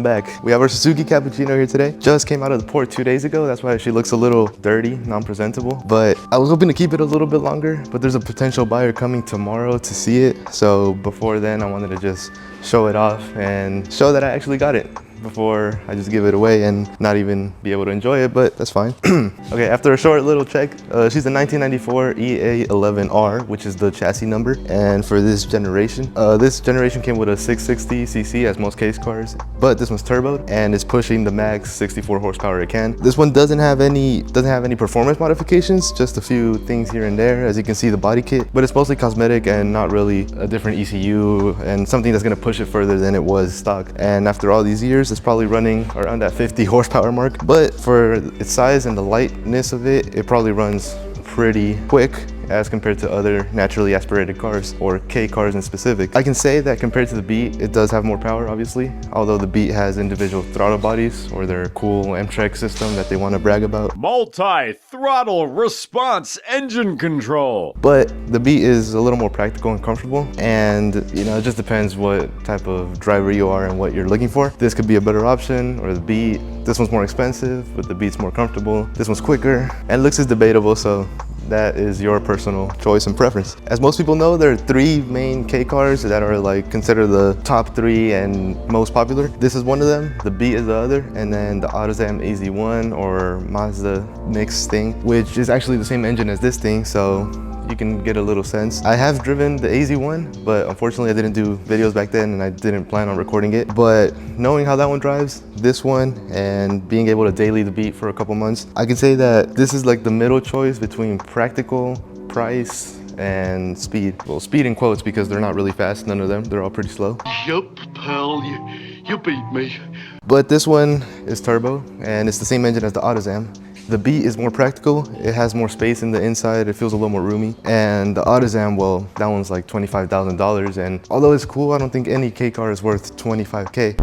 back. We have our Suzuki Cappuccino here today. Just came out of the port 2 days ago. That's why she looks a little dirty, non-presentable. But I was hoping to keep it a little bit longer, but there's a potential buyer coming tomorrow to see it. So before then, I wanted to just show it off and show that I actually got it before I just give it away and not even be able to enjoy it, but that's fine. Okay, after a short little check, she's a 1994 EA11R, which is the chassis number. And for this generation came with a 660cc as most case cars, but this one's turboed and it's pushing the max 64 horsepower it can. This one doesn't have any performance modifications, just a few things here and there, as you can see the body kit, but it's mostly cosmetic and not really a different ECU and something that's gonna push it further than it was stock. And after all these years, it's probably running around that 50 horsepower mark, but for its size and the lightness of it, it probably runs pretty quick as compared to other naturally aspirated cars, or K cars in specific. I can say that compared to the Beat, it does have more power, obviously, although the Beat has individual throttle bodies or their cool Amtrak system that they want to brag about. Multi-throttle response engine control. But the Beat is a little more practical and comfortable, and it just depends what type of driver you are and what you're looking for. This could be a better option, or the Beat. This one's more expensive, but the Beat's more comfortable. This one's quicker, and looks is debatable, so that is your personal choice and preference. As most people know, there are 3 main K cars that are like considered the top 3 and most popular. This is one of them, the Beat is the other, and then the AutoZam AZ1 or Mazda mix thing, which is actually the same engine as this thing, so you can get a little sense. I have driven the AZ1, but unfortunately I didn't do videos back then and I didn't plan on recording it. But knowing how that one drives, this one, and being able to daily the Beat for a couple months, I can say that this is like the middle choice between practical, price, and speed. Well, speed in quotes because they're not really fast, none of them. They're all pretty slow. Yup, pal, you beat me. But this one is turbo and it's the same engine as the AutoZam. The Beat is more practical, it has more space in the inside, it feels a little more roomy. And the AutoZam, well, that one's like $25,000, and although it's cool, I don't think any K car is worth $25K.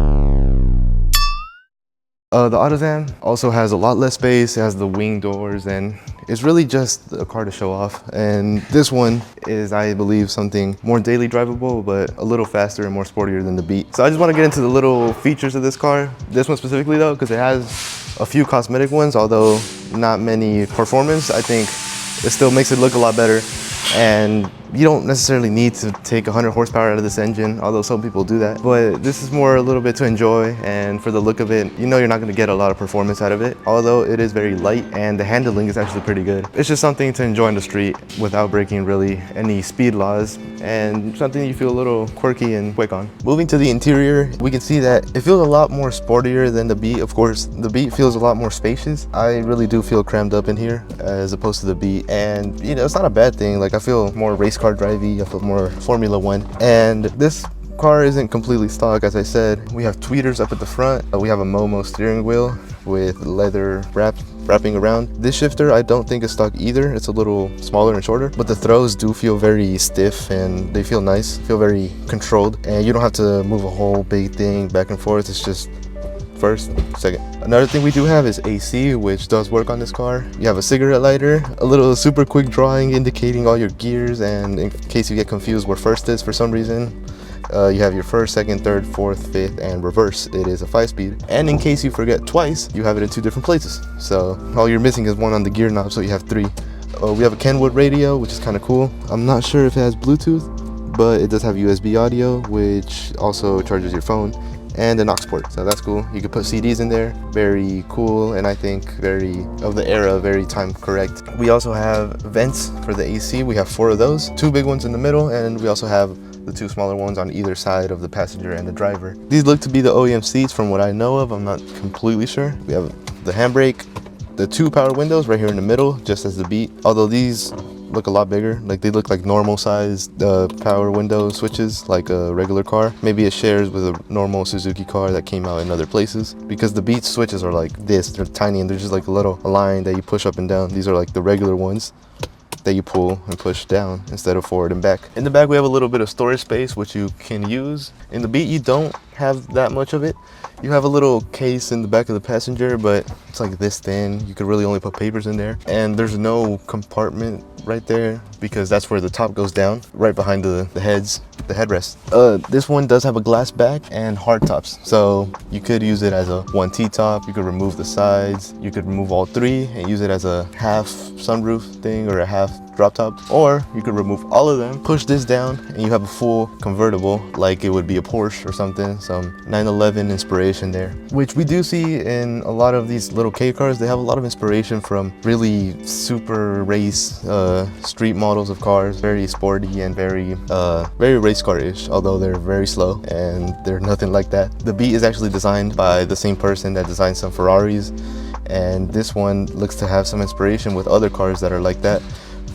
The AutoZam also has a lot less space, it has the wing doors, and it's really just a car to show off. And this one is, I believe, something more daily drivable, but a little faster and more sportier than the Beat. So I just want to get into the little features of this car. This one specifically though, because it has a few cosmetic ones, although not many performance. I think it still makes it look a lot better. And you don't necessarily need to take 100 horsepower out of this engine, although some people do that. But this is more a little bit to enjoy, and for the look of it, you're not gonna get a lot of performance out of it, although it is very light and the handling is actually pretty good. It's just something to enjoy on the street without breaking really any speed laws, and something you feel a little quirky and quick on. Moving to the interior, we can see that it feels a lot more sportier than the Beat. Of course, the Beat feels a lot more spacious. I really do feel crammed up in here as opposed to the Beat, and it's not a bad thing. Like, I feel more race car drivey, I feel more Formula One. And this car isn't completely stock, as I said. We have tweeters up at the front. We have a Momo steering wheel with leather wrapping around. This shifter I don't think is stock either. It's a little smaller and shorter, but the throws do feel very stiff and they feel nice, feel very controlled. And you don't have to move a whole big thing back and forth. It's just first, second. Another thing we do have is AC, which does work on this car. You have a cigarette lighter, a little super quick drawing indicating all your gears, and in case you get confused where first is for some reason, you have your first, second, third, fourth, fifth, and reverse. It is a 5-speed. And in case you forget twice, you have it in 2 different places. So all you're missing is one on the gear knob, so you have 3. We have a Kenwood radio, which is kind of cool. I'm not sure if it has Bluetooth, but it does have USB audio, which also charges your phone, and an aux port, so that's cool. You can put CDs in there, very cool, and I think very of the era, very time correct. We also have vents for the AC. We have 4 of those, 2 big ones in the middle, and we also have the 2 smaller ones on either side of the passenger and the driver. These look to be the OEM seats from what I know of. I'm not completely sure. We have the handbrake, the 2 power windows right here in the middle, just as the Beat, although these look a lot bigger. Like, they look like normal sized power window switches, like a regular car. Maybe it shares with a normal Suzuki car that came out in other places, because the Beat switches are like this. They're tiny and they're just like a line that you push up and down. These are like the regular ones that you pull and push down instead of forward and back. In the back we have a little bit of storage space which you can use. In the Beat you don't have that much of it. You have a little case in the back of the passenger, but it's like this thin. You could really only put papers in there, and there's no compartment right there because that's where the top goes down, right behind the heads. the headrest. This one does have a glass back and hard tops, so you could use it as a 1T top. You could remove the sides, you could remove all three and use it as a half sunroof thing or a half drop top, or you could remove all of them, push this down, and you have a full convertible like it would be a Porsche or something. Some 911 inspiration there, which we do see in a lot of these little K cars. They have a lot of inspiration from really super race street models of cars, very sporty and very race car-ish, although they're very slow and they're nothing like that. The beat is actually designed by the same person that designed some Ferraris, and this one looks to have some inspiration with other cars that are like that.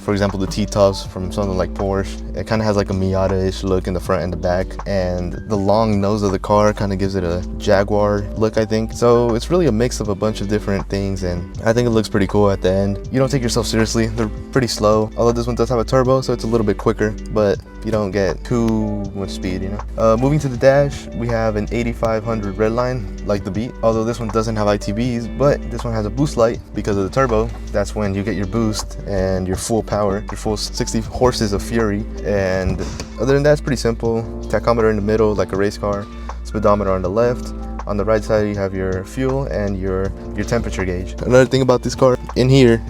For example, the T-tops from something like Porsche. It kind of has like a Miata-ish look in the front and the back, and the long nose of the car kind of gives it a Jaguar look, I think. So it's really a mix of a bunch of different things, and I think it looks pretty cool at the end. You don't take yourself seriously. They're pretty slow, although this one does have a turbo, so it's a little bit quicker, but you don't get too much speed, you know. Moving to the dash, we have an 8500 Redline, like the Beat, although this one doesn't have ITBs, but this one has a boost light because of the turbo. That's when you get your boost and your full power, your full 60 horses of fury. And other than that, it's pretty simple. Tachometer in the middle, like a race car. Speedometer on the left. On the right side, you have your fuel and your temperature gauge. Another thing about this car, in here,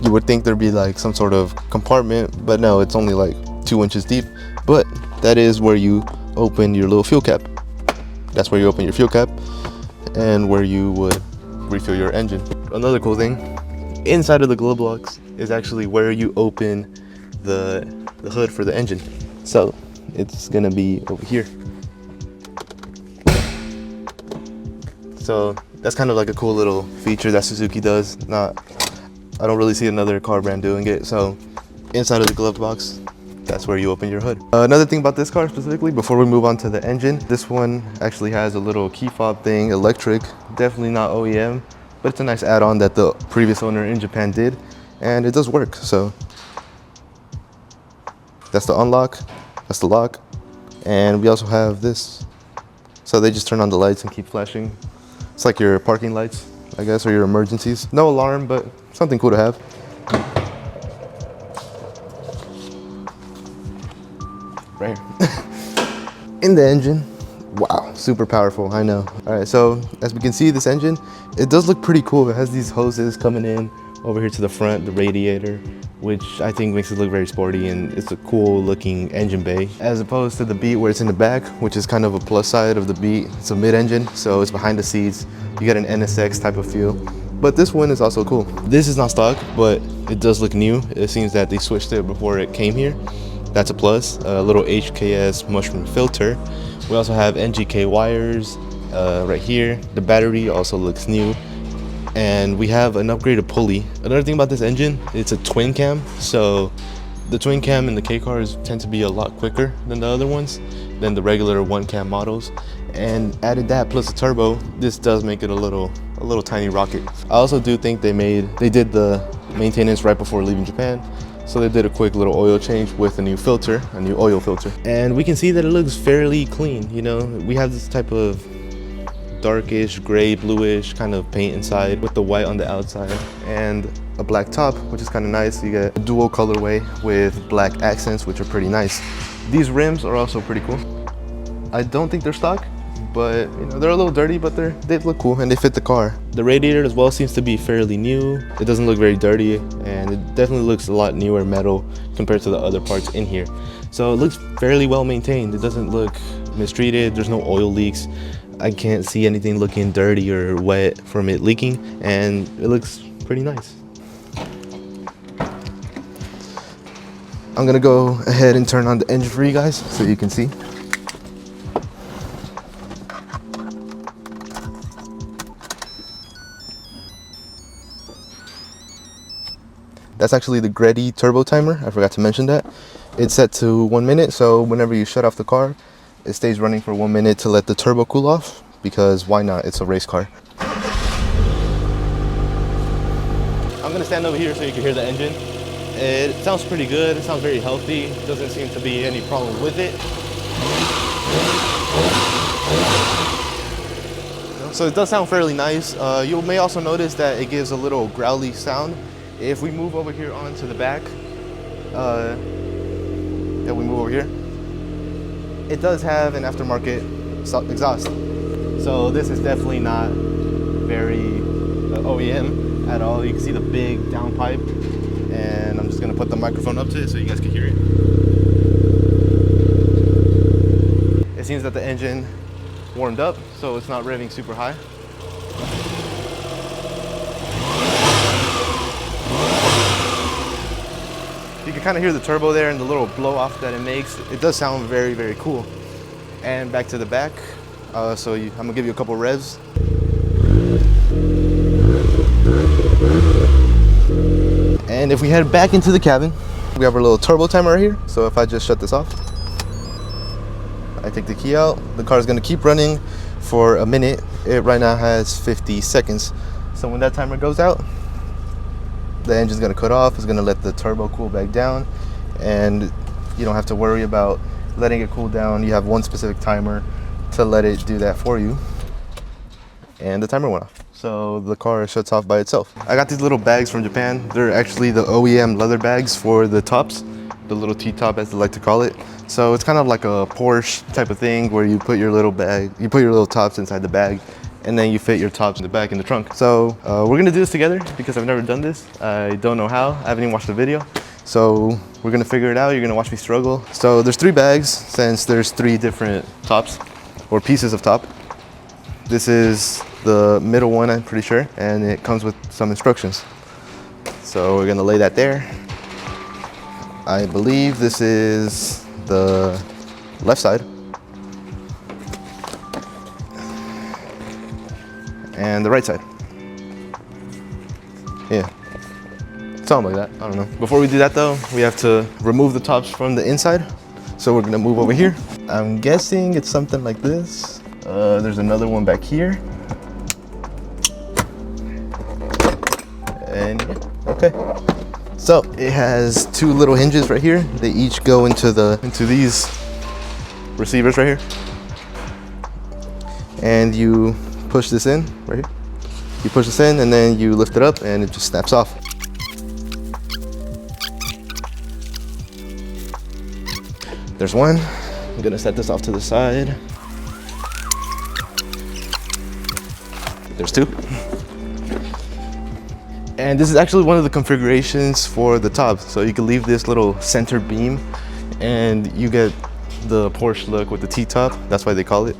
you would think there'd be like some sort of compartment, but no, it's only like 2 inches deep. But that is where you open your little fuel cap. That's where you open your fuel cap and where you would refill your engine. Another cool thing, inside of the glove box is actually where you open the hood for the engine. So it's gonna be over here. So that's kind of like a cool little feature that Suzuki does. I don't really see another car brand doing it. So inside of the glove box, that's where you open your hood. Another thing about this car specifically, before we move on to the engine, this one actually has a little key fob thing, electric, definitely not OEM, but it's a nice add-on that the previous owner in Japan did, and it does work. So that's the unlock, that's the lock, and we also have this. So they just turn on the lights and keep flashing. It's like your parking lights, I guess, or your emergencies. No alarm, but something cool to have. Right here. In the engine, wow, super powerful, I know. All right, so as we can see, this engine, it does look pretty cool. It has these hoses coming in over here to the front, the radiator, which I think makes it look very sporty, and it's a cool looking engine bay, as opposed to the Beat where it's in the back, which is kind of a plus side of the Beat. It's a mid-engine, so it's behind the seats. You get an NSX type of feel. But this one is also cool. This is not stock, but it does look new. It seems that they switched it before it came here. That's a plus. A little HKS mushroom filter. We also have NGK wires right here. The battery also looks new. And we have an upgraded pulley. Another thing about this engine, it's a twin cam. So the twin cam in the K cars tend to be a lot quicker than the other ones, than the regular one cam models. And added that plus the turbo, this does make it a little tiny rocket. I also do think they did the maintenance right before leaving Japan. So they did a quick little oil change with a new filter, a new oil filter. And we can see that it looks fairly clean, you know? We have this type of darkish, gray, bluish kind of paint inside with the white on the outside and a black top, which is kind of nice. You get a dual colorway with black accents, which are pretty nice. These rims are also pretty cool. I don't think they're stock, but you know, they're a little dirty, but they look cool and they fit the car. The radiator as well seems to be fairly new. It doesn't look very dirty, and it definitely looks a lot newer metal compared to the other parts in here. So it looks fairly well maintained. It doesn't look mistreated. There's no oil leaks. I can't see anything looking dirty or wet from it leaking, and it looks pretty nice. I'm gonna go ahead and turn on the engine for you guys so you can see. That's actually the Greddy turbo timer. I forgot to mention that. It's set to 1 minute, so whenever you shut off the car, it stays running for 1 minute to let the turbo cool off, because why not? It's a race car. I'm gonna stand over here so you can hear the engine. It sounds pretty good. It sounds very healthy. Doesn't seem to be any problem with it. So it does sound fairly nice. You may also notice that it gives a little growly sound. If we move over here onto the back, we move over here. it does have an aftermarket exhaust. So this is definitely not very OEM at all. You can see the big downpipe, and I'm just gonna put the microphone up to it so you guys can hear it. It seems that the engine warmed up, so it's not revving super high. You can kind of hear the turbo there and the little blow off that it makes. It does sound very, very cool. And back to the back. I'm gonna give you a couple revs. And if we head back into the cabin, we have our little turbo timer right here. So if I just shut this off, I take the key out, the car is gonna keep running for a minute. It right now has 50 seconds. So when that timer goes out, the engine's gonna cut off. It's gonna let the turbo cool back down, and you don't have to worry about letting it cool down. You have one specific timer to let it do that for you. And the timer went off. So the car shuts off by itself. I got these little bags from Japan. They're actually the OEM leather bags for the tops, the little T-top as they like to call it. So it's kind of like a Porsche type of thing where you put your little bag, you put your little tops inside the bag, and then you fit your tops in the back in the trunk. So we're gonna do this together because I've never done this. I don't know how, I haven't even watched the video. So we're gonna figure it out. You're gonna watch me struggle. So there's 3 bags since there's 3 different tops or pieces of top. This is the middle one, I'm pretty sure, and it comes with some instructions. So we're gonna lay that there. I believe this is the left side. And the right side. Yeah, something like that, I don't know. Before we do that though, we have to remove the tops from the inside. So we're gonna move over here. I'm guessing it's something like this. There's another one back here. And yeah, okay. So it has 2 little hinges right here. They each go into these receivers right here. And you push this in right here. You push this in and then you lift it up and it just snaps off. There's one. I'm gonna set this off to the side. There's 2. And this is actually one of the configurations for the top. So you can leave this little center beam and you get the Porsche look with the T-top. That's why they call it.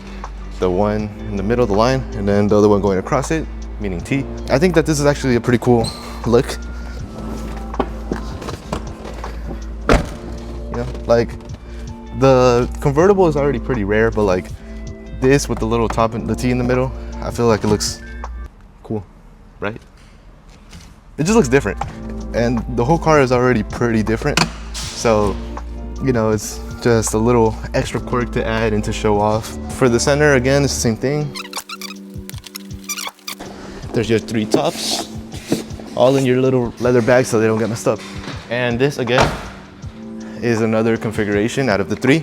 The one in the middle of the line and then the other one going across it, meaning T. I think that this is actually a pretty cool look. You know, like the convertible is already pretty rare, but like this with the little top and the T in the middle, I feel like it looks cool, right? It just looks different. And the whole car is already pretty different. So, you know, it's just a little extra quirk to add and to show off. For the center, again, it's the same thing. There's your 3 tops, all in your little leather bag so they don't get messed up. And this, again, is another configuration out of the 3.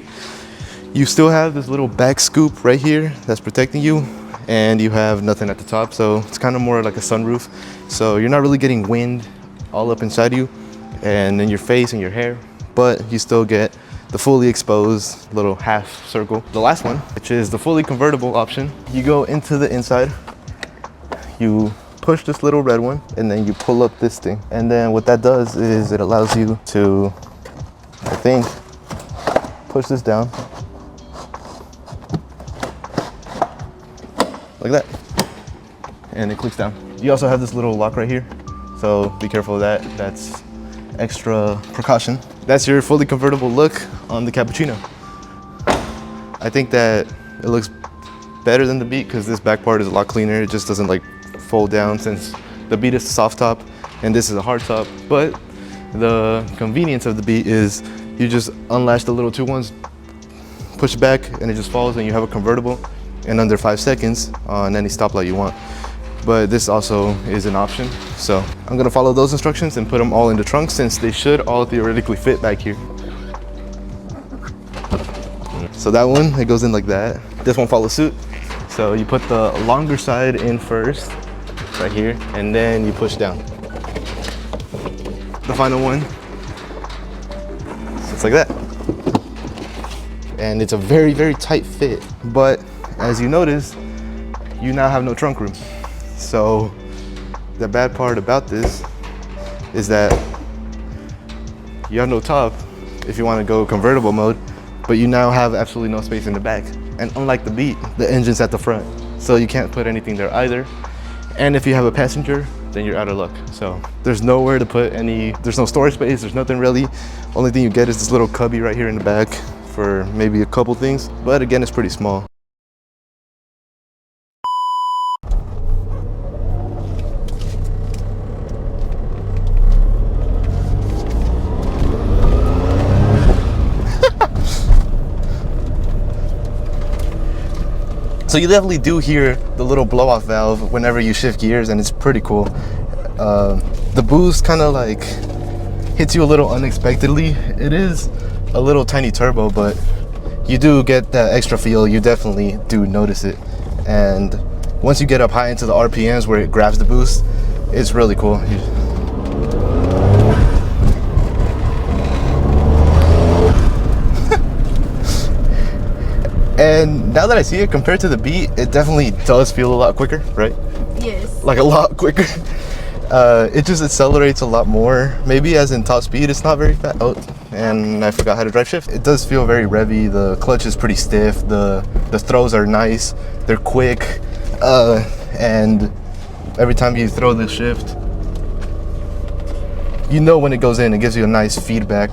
You still have this little back scoop right here that's protecting you, and you have nothing at the top, so it's kind of more like a sunroof. So you're not really getting wind all up inside you and in your face and your hair, but you still get the fully exposed little half circle. The last one, which is the fully convertible option, you go into the inside, you push this little red one, and then you pull up this thing. And then what that does is it allows you to, I think, push this down like that, and it clicks down. You also have this little lock right here, so be careful of that. That's extra precaution. That's your fully convertible look on the Cappuccino. I think that it looks better than the Beat because this back part is a lot cleaner. It just doesn't like fold down, since the Beat is a soft top and this is a hard top. But the convenience of the Beat is you just unlatch the little 2 ones, push it back, and it just falls, and you have a convertible in under 5 seconds on any stoplight you want. But this also is an option. So I'm gonna follow those instructions and put them all in the trunk, since they should all theoretically fit back here. So that one, it goes in like that. This one follows suit. So you put the longer side in first, right here, and then you push down. The final one, so it's like that. and it's a very, very tight fit. But as you notice, you now have no trunk room. So the bad part about this is that you have no top if you want to go convertible mode, but you now have absolutely no space in the back. And unlike the Beat, the engine's at the front, so you can't put anything there either. And if you have a passenger, then you're out of luck. So there's nowhere to put there's no storage space, there's nothing really. Only thing you get is this little cubby right here in the back for maybe a couple things, but again, it's pretty small. So you definitely do hear the little blow-off valve whenever you shift gears, and it's pretty cool. The boost kind of like hits you a little unexpectedly. It is a little tiny turbo, but you do get that extra feel. You definitely do notice it. And once you get up high into the RPMs where it grabs the boost, it's really cool. And now that I see it, compared to the Beat, it definitely does feel a lot quicker, right? Yes. Like a lot quicker. It just accelerates a lot more. Maybe as in top speed, it's not very fast. Oh, and I forgot how to drive shift. It does feel very revvy. The clutch is pretty stiff. The throws are nice. They're quick. And every time you throw the shift, you know when it goes in, it gives you a nice feedback.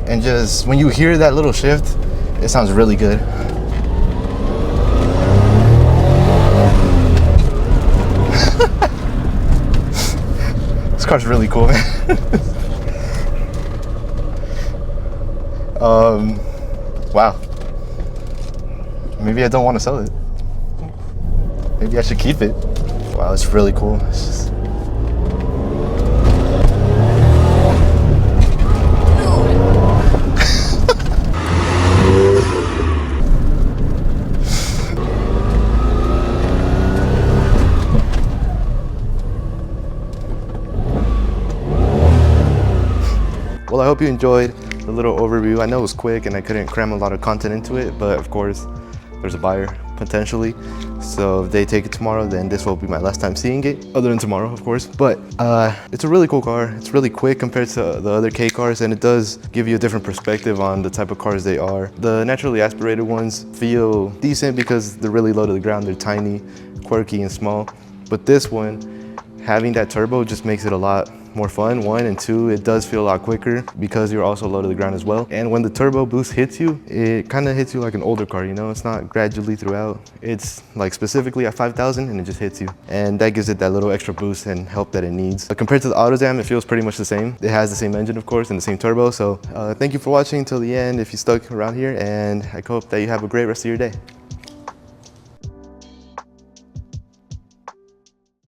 And just when you hear that little shift, it sounds really good. This car's really cool, man. Wow. Maybe I don't want to sell it. Maybe I should keep it. Wow, it's really cool. It's just... Well, I hope you enjoyed the little overview. I know it was quick and I couldn't cram a lot of content into it, but of course, there's a buyer potentially. So if they take it tomorrow, then this will be my last time seeing it, other than tomorrow, of course. But it's a really cool car. It's really quick compared to the other K cars, and it does give you a different perspective on the type of cars they are. The naturally aspirated ones feel decent because they're really low to the ground. They're tiny, quirky, and small. But this one, having that turbo just makes it a lot more fun, one, and two, it does feel a lot quicker because you're also low to the ground as well. And when the turbo boost hits you, it kind of hits you like an older car, you know? It's not gradually throughout. It's like specifically at 5,000 and it just hits you. And that gives it that little extra boost and help that it needs. But compared to the AutoZam, it feels pretty much the same. It has the same engine, of course, and the same turbo. So thank you for watching till the end if you stuck around here, and I hope that you have a great rest of your day.